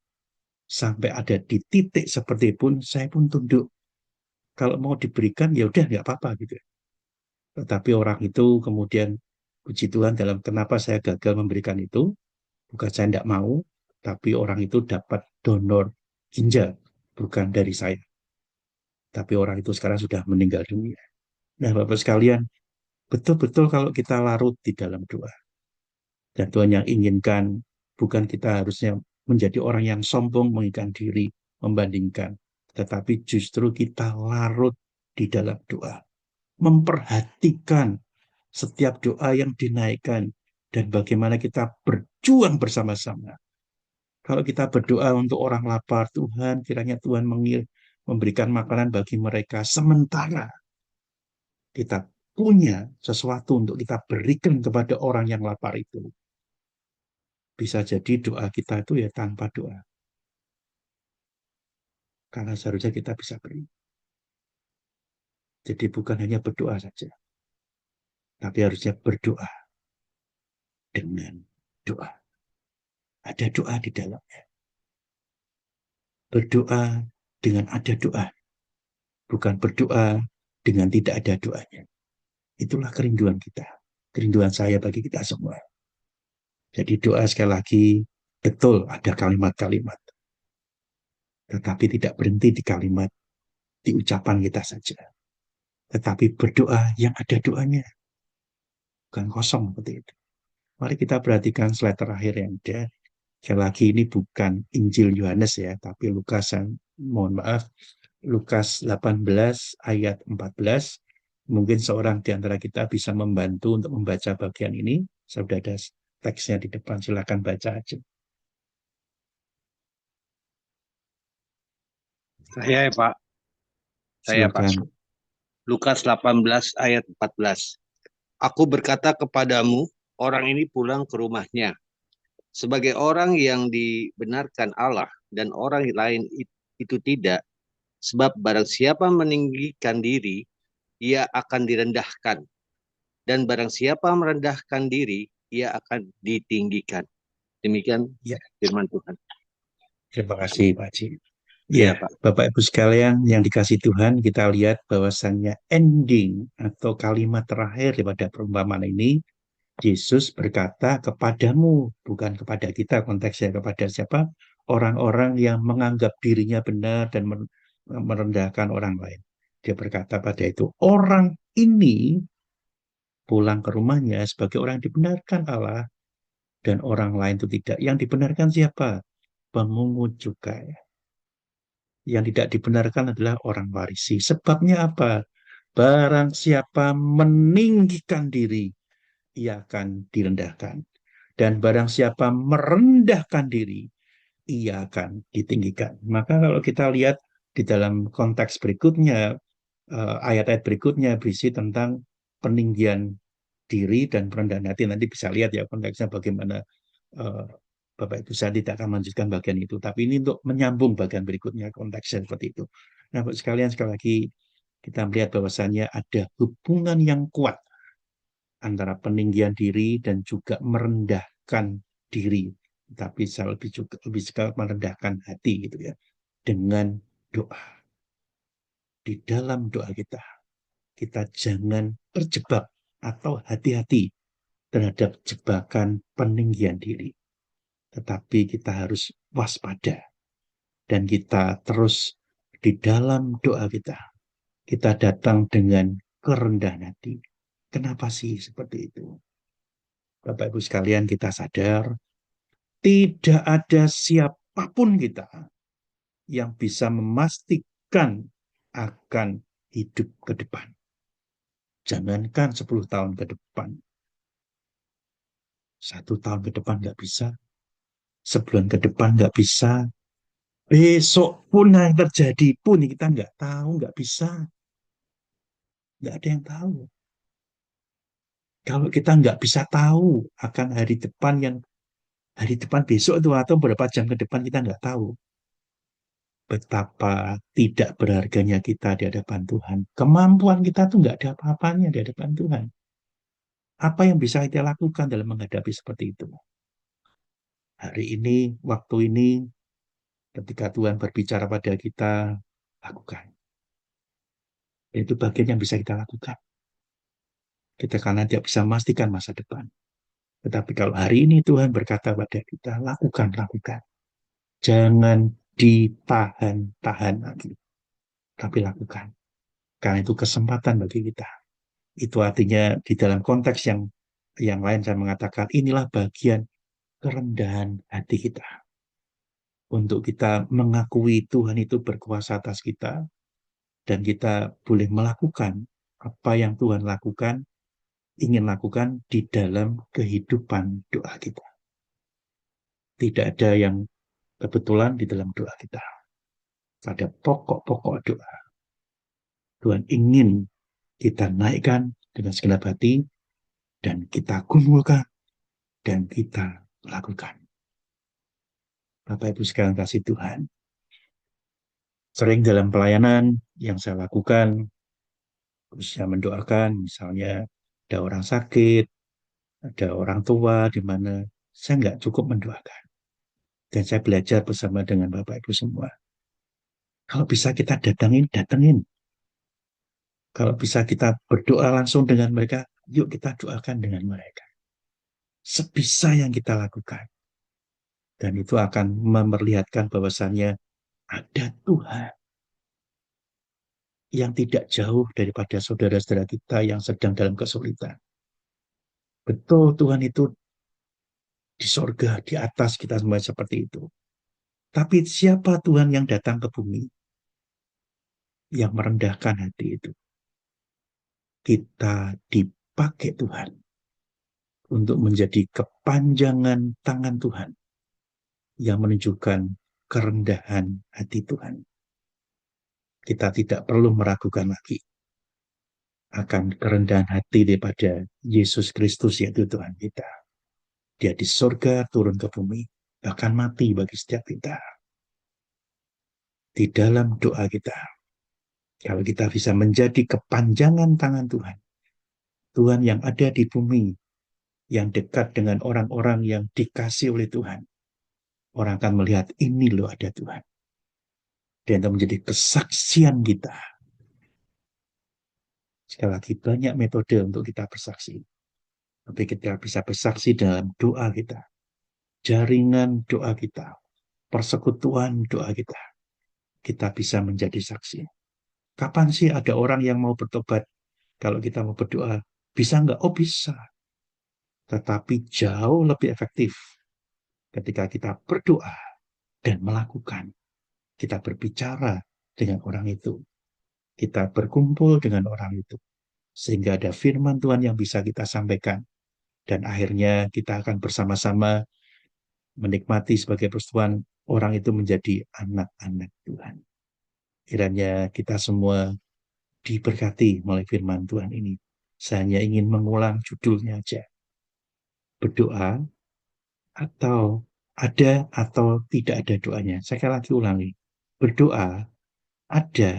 sampai ada di titik seperti pun saya pun tunduk. Kalau mau diberikan ya udah nggak apa-apa gitu. Tetapi orang itu kemudian puji Tuhan dalam kenapa saya gagal memberikan itu, bukan saya tidak mau, tapi orang itu dapat donor ginjal, bukan dari saya. Tapi orang itu sekarang sudah meninggal dunia. Nah, Bapak sekalian, betul-betul kalau kita larut di dalam doa, dan Tuhan yang inginkan, bukan kita harusnya menjadi orang yang sombong, mengikat diri, membandingkan, tetapi justru kita larut di dalam doa, memperhatikan setiap doa yang dinaikkan, dan bagaimana kita berjuang bersama-sama. Kalau kita berdoa untuk orang lapar, Tuhan kiranya Tuhan memberikan makanan bagi mereka, sementara kita punya sesuatu untuk kita berikan kepada orang yang lapar itu. Bisa jadi doa kita itu ya tanpa doa. Karena seharusnya kita bisa beri. Jadi bukan hanya berdoa saja, tapi harusnya berdoa dengan doa. Ada doa di dalamnya. Berdoa dengan ada doa. Bukan berdoa dengan tidak ada doanya. Itulah kerinduan kita. Kerinduan saya bagi kita semua. Jadi doa sekali lagi, betul ada kalimat-kalimat. Tetapi tidak berhenti di kalimat, di ucapan kita saja. Tetapi berdoa yang ada doanya. Bukan kosong seperti itu. Mari kita perhatikan slide terakhir yang ada. Sekali lagi ini bukan Injil Yohanes ya, tapi Lukas, mohon maaf, Lukas 18 ayat 14. Mungkin seorang di antara kita bisa membantu untuk membaca bagian ini. Sudah ada teksnya di depan, silakan baca aja. Saya ya Pak, Silakan. Lukas 18 ayat 14. Aku berkata kepadamu, orang ini pulang ke rumahnya. Sebagai orang yang dibenarkan Allah dan orang lain itu tidak. Sebab barang siapa meninggikan diri, ia akan direndahkan. Dan barang siapa merendahkan diri, ia akan ditinggikan. Demikian Ya, firman Tuhan. terima kasih Pak Ci. Iya Ya, Pak. Bapak Ibu sekalian yang dikasih Tuhan, kita lihat bahwasannya ending atau kalimat terakhir daripada perumpamaan ini, Yesus berkata kepadamu, bukan kepada kita, konteksnya kepada siapa? Orang-orang yang menganggap dirinya benar dan merendahkan orang lain. Dia berkata pada itu, orang ini pulang ke rumahnya sebagai orang yang dibenarkan Allah dan orang lain itu tidak. Yang dibenarkan siapa? Pemungut cukai. Yang tidak dibenarkan adalah orang Farisi. Sebabnya apa? Barang siapa meninggikan diri, ia akan direndahkan. Dan barang siapa merendahkan diri, ia akan ditinggikan. Maka kalau kita lihat di dalam konteks berikutnya, ayat-ayat berikutnya berisi tentang peninggian diri dan perendahan hati. Nanti bisa lihat ya konteksnya bagaimana. eh, Bapak Ibu, saya tidak akan melanjutkan bagian itu, tapi ini untuk menyambung bagian berikutnya konteksnya seperti itu. Nah, Bapak sekalian, sekali lagi kita melihat bahwasannya ada hubungan yang kuat antara peninggian diri dan juga merendahkan diri, tapi saya lebih suka merendahkan hati gitu ya, dengan doa. Di dalam doa kita jangan terjebak atau hati-hati terhadap jebakan peninggian diri, tetapi kita harus waspada dan kita terus di dalam doa kita datang dengan kerendahan hati. Kenapa sih seperti itu? Bapak Ibu sekalian, kita sadar tidak ada siapapun kita yang bisa memastikan akan hidup ke depan. Jangankan 10 tahun ke depan, 1 tahun ke depan nggak bisa, sebulan ke depan nggak bisa, besok pun yang terjadi pun kita nggak tahu, nggak bisa, nggak ada yang tahu. Kalau kita nggak bisa tahu akan hari depan besok itu atau beberapa jam ke depan kita nggak tahu, betapa tidak berharganya kita di hadapan Tuhan. Kemampuan kita tuh nggak ada apa-apanya di hadapan Tuhan. Apa yang bisa kita lakukan dalam menghadapi seperti itu? Hari ini, waktu ini, ketika Tuhan berbicara pada kita, lakukan. Itu bagian yang bisa kita lakukan. Kita karena tidak bisa memastikan masa depan. Tetapi kalau hari ini Tuhan berkata pada kita, lakukan, lakukan. Jangan ditahan-tahan lagi, tapi lakukan. Karena itu kesempatan bagi kita. Itu artinya di dalam konteks yang lain saya mengatakan inilah bagian kerendahan hati kita. Untuk kita mengakui Tuhan itu berkuasa atas kita, dan kita boleh melakukan apa yang Tuhan lakukan, ingin lakukan di dalam kehidupan doa kita. Tidak ada yang kebetulan di dalam doa kita. Pada pokok-pokok doa, Tuhan ingin kita naikkan dengan segenap hati, dan kita kumpulkan, dan kita lakukan. Bapak Ibu sekalian kasih Tuhan, sering dalam pelayanan yang saya lakukan, bisa mendoakan, misalnya ada orang sakit, ada orang tua, di mana saya nggak cukup mendoakan. Dan saya belajar bersama dengan Bapak Ibu semua. Kalau bisa kita datangin, datangin. Kalau bisa kita berdoa langsung dengan mereka, yuk kita doakan dengan mereka. Sebisa yang kita lakukan. Dan itu akan memperlihatkan bahwasannya ada Tuhan yang tidak jauh daripada saudara-saudara kita yang sedang dalam kesulitan. Betul, Tuhan itu di sorga, di atas kita semua seperti itu. Tapi siapa Tuhan yang datang ke bumi, yang merendahkan hati itu? Kita dipakai Tuhan untuk menjadi kepanjangan tangan Tuhan yang menunjukkan kerendahan hati Tuhan. Kita tidak perlu meragukan lagi akan kerendahan hati daripada Yesus Kristus, yaitu Tuhan kita. Dia di surga turun ke bumi, bahkan mati bagi setiap kita. Di dalam doa kita, kalau kita bisa menjadi kepanjangan tangan Tuhan, Tuhan yang ada di bumi, yang dekat dengan orang-orang yang dikasih oleh Tuhan, orang akan melihat ini loh ada Tuhan. Dan itu menjadi kesaksian kita. Sekali lagi, banyak metode untuk kita bersaksi. Tapi kita bisa bersaksi dalam doa kita, jaringan doa kita, persekutuan doa kita. Kita bisa menjadi saksi. Kapan sih ada orang yang mau bertobat? Kalau kita mau berdoa, bisa nggak? Oh bisa. Tetapi jauh lebih efektif ketika kita berdoa dan melakukan. Kita berbicara dengan orang itu. Kita berkumpul dengan orang itu. Sehingga ada firman Tuhan yang bisa kita sampaikan. Dan akhirnya kita akan bersama-sama menikmati sebagai persekutuan orang itu menjadi anak-anak Tuhan. Kiranya kita semua diberkati oleh firman Tuhan ini. Saya hanya ingin mengulang judulnya aja. Berdoa atau ada atau tidak ada doanya. Saya lagi ulangi. Berdoa ada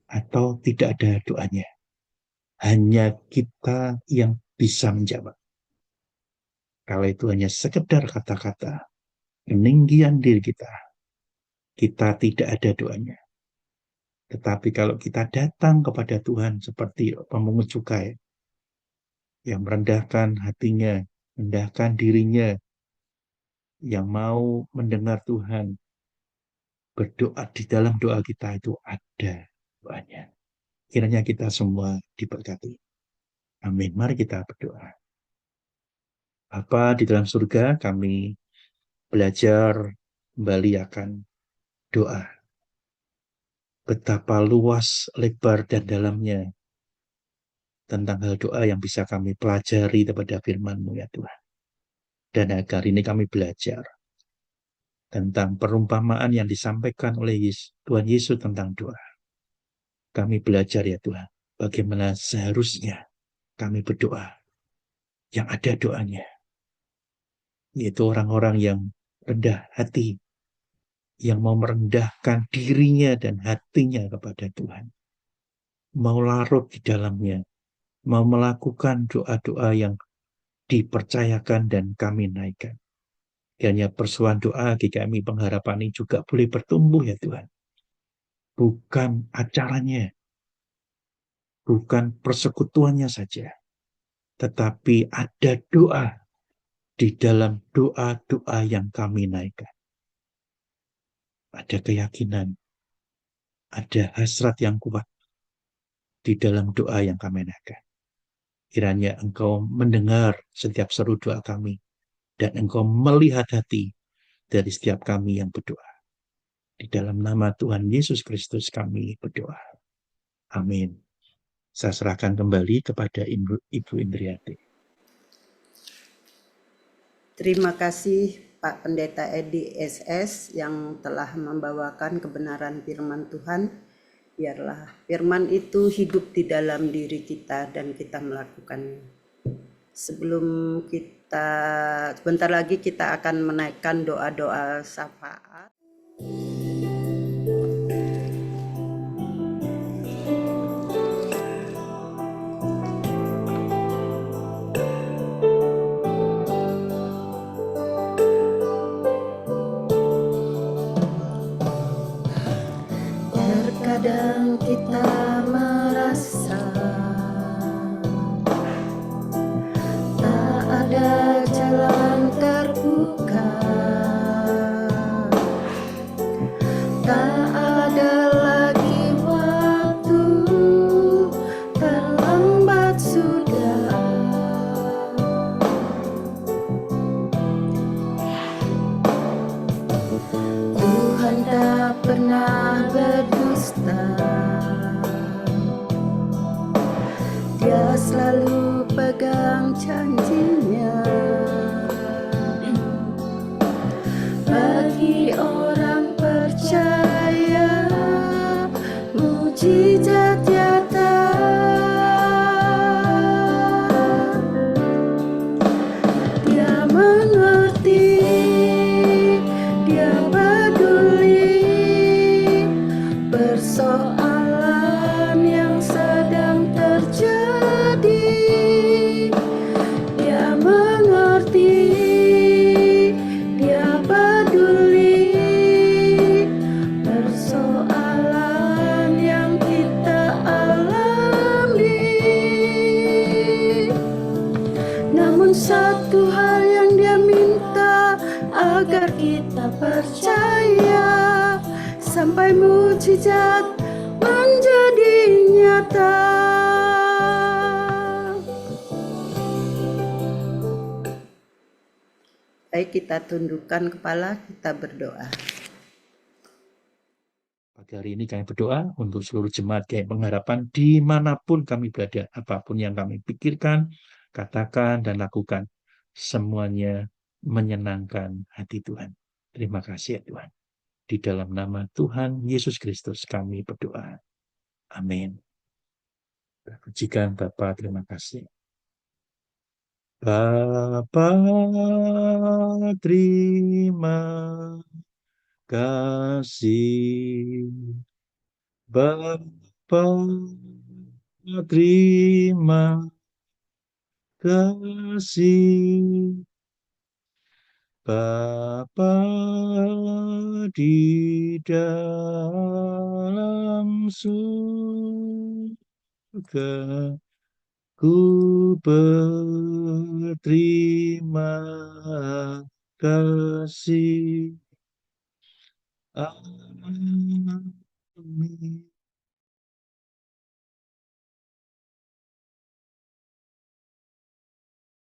atau tidak ada doanya. Hanya kita yang bisa menjawab. Kalau itu hanya sekedar kata-kata, peninggian diri kita tidak ada doanya. Tetapi kalau kita datang kepada Tuhan seperti pemungut cukai, yang merendahkan hatinya, merendahkan dirinya, yang mau mendengar Tuhan, berdoa di dalam doa kita itu ada doanya. Kiranya kita semua diberkati. Amin. Mari kita berdoa. Bapa di dalam surga, kami belajar kembali akan doa. betapa luas, lebar, dan dalamnya tentang hal doa yang bisa kami pelajari daripada firman-Mu ya Tuhan. Dan hari ini kami belajar tentang perumpamaan yang disampaikan oleh Tuhan Yesus tentang doa. Kami belajar ya Tuhan, bagaimana seharusnya kami berdoa, yang ada doanya, yaitu orang-orang yang rendah hati, yang mau merendahkan dirinya dan hatinya kepada Tuhan, mau larut di dalamnya, mau melakukan doa-doa yang dipercayakan dan kami naikkan. Kiranya persoalan doa GKMI Pengharapan ini juga boleh bertumbuh ya Tuhan. Bukan acaranya, bukan persekutuannya saja, tetapi ada doa di dalam doa-doa yang kami naikkan. Ada keyakinan, ada hasrat yang kuat di dalam doa yang kami naikkan. Kiranya Engkau mendengar setiap seru doa kami, dan Engkau melihat hati dari setiap kami yang berdoa. Di dalam nama Tuhan Yesus Kristus kami berdoa. Amin. Saya serahkan kembali kepada Ibu Indriati. Terima kasih Pak Pendeta Edi SS yang telah membawakan kebenaran firman Tuhan. Biarlah firman itu hidup di dalam diri kita dan kita melakukannya. Sebelum sebentar lagi kita akan menaikkan doa-doa syafaat. Terkadang kita merasa tak ada jalan terbuka, tak ada lagi waktu, terlambat sudah. Tuhan tak pernah berdusta, Dia selalu pegang janjinya. Bagi orang percaya, mujizat nyata. Dia mengerti, Dia peduli persoalan yang sedang terjadi. Dia mengerti, Dia peduli persoalan yang kita alami. Namun satu hal yang Dia minta, agar kita percaya sampai mujizat menjadi nyata. Baik, kita tundukkan kepala, kita berdoa. Pagi hari ini kami berdoa untuk seluruh jemaat GKMI Pengharapan dimanapun kami berada, apapun yang kami pikirkan, katakan, dan lakukan, semuanya menyenangkan hati Tuhan. Terima kasih ya Tuhan. Di dalam nama Tuhan Yesus Kristus kami berdoa. Amin. Pujikan Bapa, terima kasih. Bapa, terima kasih. Bapa, terima kasih. Bapa di dalam surga, ku berterima kasih. Amin.